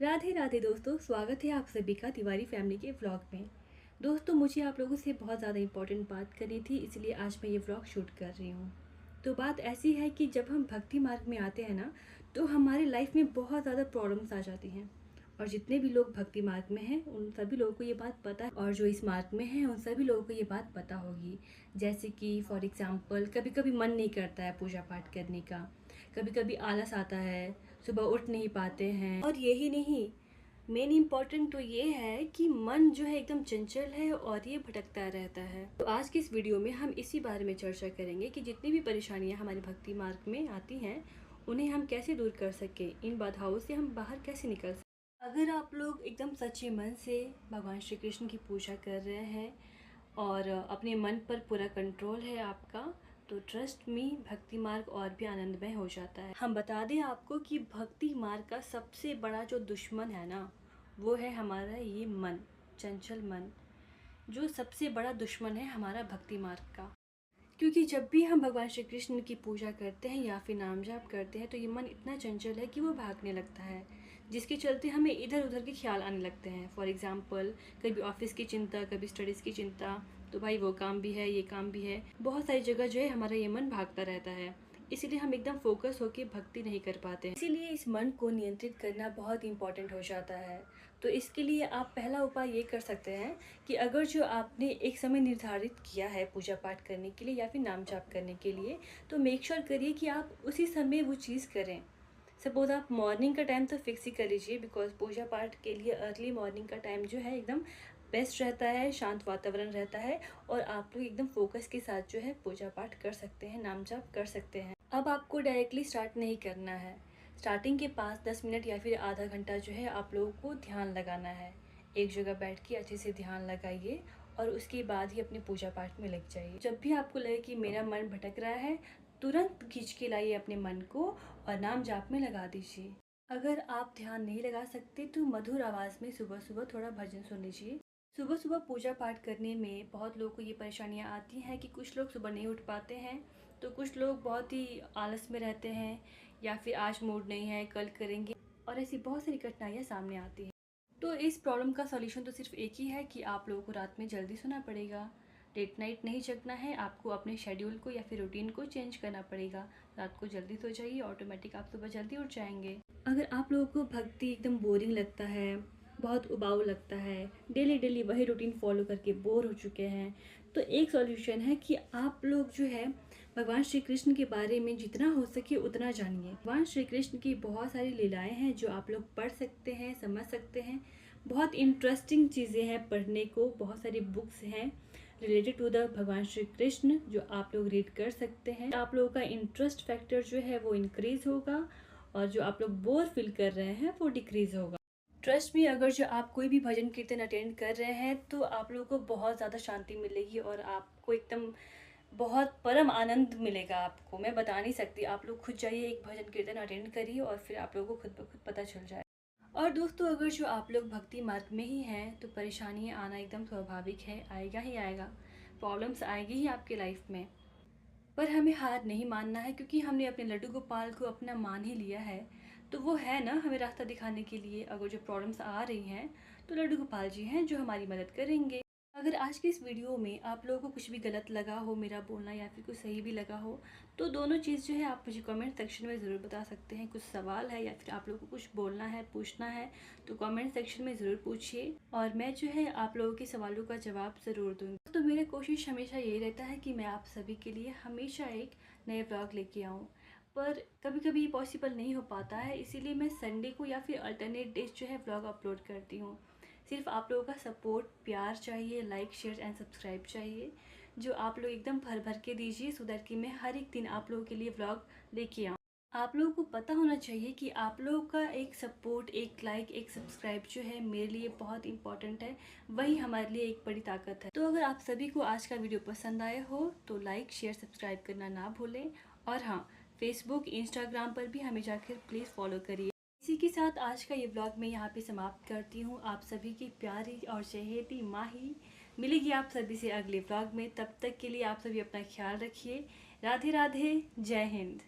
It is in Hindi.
राधे राधे दोस्तों, स्वागत है आप सभी का तिवारी फैमिली के व्लॉग में। दोस्तों, मुझे आप लोगों से बहुत ज़्यादा इंपॉर्टेंट बात करनी थी, इसलिए आज मैं ये व्लॉग शूट कर रही हूँ। तो बात ऐसी है कि जब हम भक्ति मार्ग में आते हैं ना, तो हमारी लाइफ में बहुत ज़्यादा प्रॉब्लम्स आ जाती हैं। और जितने भी लोग भक्ति मार्ग में हैं उन सभी लोगों को ये बात पता है, और जो इस मार्ग में हैं उन सभी लोगों को ये बात पता होगी। जैसे कि फॉर एग्ज़ाम्पल, कभी कभी मन नहीं करता है पूजा पाठ करने का, कभी कभी आलस आता है, सुबह उठ नहीं पाते हैं। और यही नहीं, मेन इम्पॉर्टेंट तो ये है कि मन जो है एकदम चंचल है और ये भटकता रहता है। तो आज की इस वीडियो में हम इसी बारे में चर्चा करेंगे कि जितनी भी परेशानियां हमारे भक्ति मार्ग में आती हैं उन्हें हम कैसे दूर कर सके, इन बाधाओं से हम बाहर कैसे निकल सके। अगर आप लोग एकदम सच्चे मन से भगवान श्री कृष्ण की पूजा कर रहे हैं और अपने मन पर पूरा कंट्रोल है आपका, तो ट्रस्ट मी, भक्ति मार्ग और भी आनंदमय हो जाता है। हम बता दें आपको कि भक्ति मार्ग का सबसे बड़ा जो दुश्मन है ना, वो है हमारा ये मन, चंचल मन, जो सबसे बड़ा दुश्मन है हमारा भक्ति मार्ग का। क्योंकि जब भी हम भगवान श्री कृष्ण की पूजा करते हैं या फिर नाम जाप करते हैं, तो ये मन इतना चंचल है कि वो भागने लगता है, जिसके चलते हमें इधर उधर के ख्याल आने लगते हैं। फॉर एग्ज़ाम्पल, कभी ऑफिस की चिंता, कभी स्टडीज़ की चिंता, तो भाई वो काम भी है, ये काम भी है, बहुत सारी जगह जो है हमारा ये मन भागता रहता है। इसीलिए हम एकदम फोकस होकर भक्ति नहीं कर पाते हैं। इसीलिए इस मन को नियंत्रित करना बहुत इंपॉर्टेंट हो जाता है। तो इसके लिए आप पहला उपाय ये कर सकते हैं कि अगर जो आपने एक समय निर्धारित किया है पूजा पाठ करने के लिए या फिर नाम जाप करने के लिए, तो मेक श्योर करिए कि आप उसी समय वो चीज़ करें। सपोज़ आप मॉर्निंग का टाइम तो फिक्स ही कर लीजिए, बिकॉज पूजा पाठ के लिए अर्ली मॉर्निंग का टाइम जो है एकदम बेस्ट रहता है, शांत वातावरण रहता है और आप लोग एकदम फोकस के साथ जो है पूजा पाठ कर सकते हैं, नाम जाप कर सकते हैं। अब आपको डायरेक्टली स्टार्ट नहीं करना है। स्टार्टिंग के 5-10 मिनट या फिर आधा घंटा जो है आप लोगों को ध्यान लगाना है। एक जगह बैठ के अच्छे से ध्यान लगाइए और उसके बाद ही अपने पूजा पाठ में लग जाइए। जब भी आपको लगे कि मेरा मन भटक रहा है, तुरंत खींच के लाइए अपने मन को और नाम जाप में लगा दीजिए। अगर आप ध्यान नहीं लगा सकते तो मधुर आवाज़ में सुबह सुबह थोड़ा भजन सुन लीजिए। सुबह सुबह पूजा पाठ करने में बहुत लोगों को ये परेशानियाँ आती हैं कि कुछ लोग सुबह नहीं उठ पाते हैं, तो कुछ लोग बहुत ही आलस में रहते हैं, या फिर आज मूड नहीं है, कल करेंगे, और ऐसी बहुत सारी कठिनाइयाँ सामने आती हैं। तो इस प्रॉब्लम का सॉल्यूशन तो सिर्फ एक ही है कि आप लोगों को रात में जल्दी सोना पड़ेगा। लेट नाइट नहीं जगना है, आपको अपने शेड्यूल को या फिर रूटीन को चेंज करना पड़ेगा। रात को जल्दी सो जाइए, ऑटोमेटिक आप सुबह जल्दी उठ जाएंगे। अगर आप लोगों को भक्ति एकदम बोरिंग लगता है, बहुत उबाऊ लगता है, डेली डेली वही रूटीन फॉलो करके बोर हो चुके हैं, तो एक सॉल्यूशन है कि आप लोग जो है भगवान श्री कृष्ण के बारे में जितना हो सके उतना जानिए। भगवान श्री कृष्ण की बहुत सारी लीलाएं हैं जो आप लोग पढ़ सकते हैं, समझ सकते हैं। बहुत इंटरेस्टिंग चीज़ें हैं पढ़ने को, बहुत सारी बुक्स हैं रिलेटेड टू द भगवान श्री कृष्ण जो आप लोग रीड कर सकते हैं। आप लोगों का इंटरेस्ट फैक्टर जो है वो इंक्रीज होगा और जो आप लोग बोर फील कर रहे हैं वो डिक्रीज होगा। ट्रस्ट में, अगर जो आप कोई भी भजन कीर्तन अटेंड कर रहे हैं तो आप लोगों को बहुत ज़्यादा शांति मिलेगी और आपको एकदम बहुत परम आनंद मिलेगा। आपको मैं बता नहीं सकती, आप लोग खुद जाइए, एक भजन कीर्तन अटेंड करिए और फिर आप लोगों को खुद ब खुद पता चल जाए। और दोस्तों, अगर जो आप लोग भक्ति मार्ग में ही हैं तो परेशानियाँ आना एकदम स्वाभाविक है, आएगा ही आएगा, प्रॉब्लम्स आएगी ही आपके लाइफ में। पर हमें हार नहीं मानना है, क्योंकि हमने अपने लड्डू गोपाल को अपना मान ही लिया है, तो वो है ना हमें रास्ता दिखाने के लिए। अगर जो प्रॉब्लम्स आ रही हैं तो लड्डू गोपाल जी हैं जो हमारी मदद करेंगे। अगर आज की इस वीडियो में आप लोगों को कुछ भी गलत लगा हो, मेरा बोलना, या फिर कुछ सही भी लगा हो, तो दोनों चीज़ जो है आप मुझे कमेंट सेक्शन में ज़रूर बता सकते हैं। कुछ सवाल है या फिर आप लोगों को कुछ बोलना है, पूछना है, तो कमेंट सेक्शन में ज़रूर पूछिए और मैं जो है आप लोगों के सवालों का जवाब ज़रूर दूँगी। तो मेरा कोशिश हमेशा यही रहता है कि मैं आप सभी के लिए हमेशा एक नए व्लॉग लेके आऊँ, पर कभी कभी पॉसिबल नहीं हो पाता है, इसीलिए मैं संडे को या फिर अल्टरनेट डेज जो है व्लॉग अपलोड करती हूँ। सिर्फ आप लोगों का सपोर्ट, प्यार चाहिए, लाइक शेयर एंड सब्सक्राइब चाहिए, जो आप लोग एकदम भर भर के दीजिए, सो दैट कि मैं हर एक दिन आप लोगों के लिए व्लॉग लेके आऊँ। आप लोगों को पता होना चाहिए कि आप लोगों का एक सपोर्ट, एक लाइक, एक सब्सक्राइब जो है मेरे लिए बहुत इंपॉर्टेंट है, वही हमारे लिए एक बड़ी ताकत है। तो अगर आप सभी को आज का वीडियो पसंद आया हो तो लाइक शेयर सब्सक्राइब करना ना भूलें, और हाँ, फेसबुक इंस्टाग्राम पर भी हमें जाकर प्लीज़ फॉलो करिए। इसी के साथ आज का ये व्लॉग मैं यहाँ पे समाप्त करती हूँ। आप सभी की प्यारी और चहेती माही मिलेगी आप सभी से अगले व्लॉग में। तब तक के लिए आप सभी अपना ख्याल रखिए। राधे राधे, जय हिंद।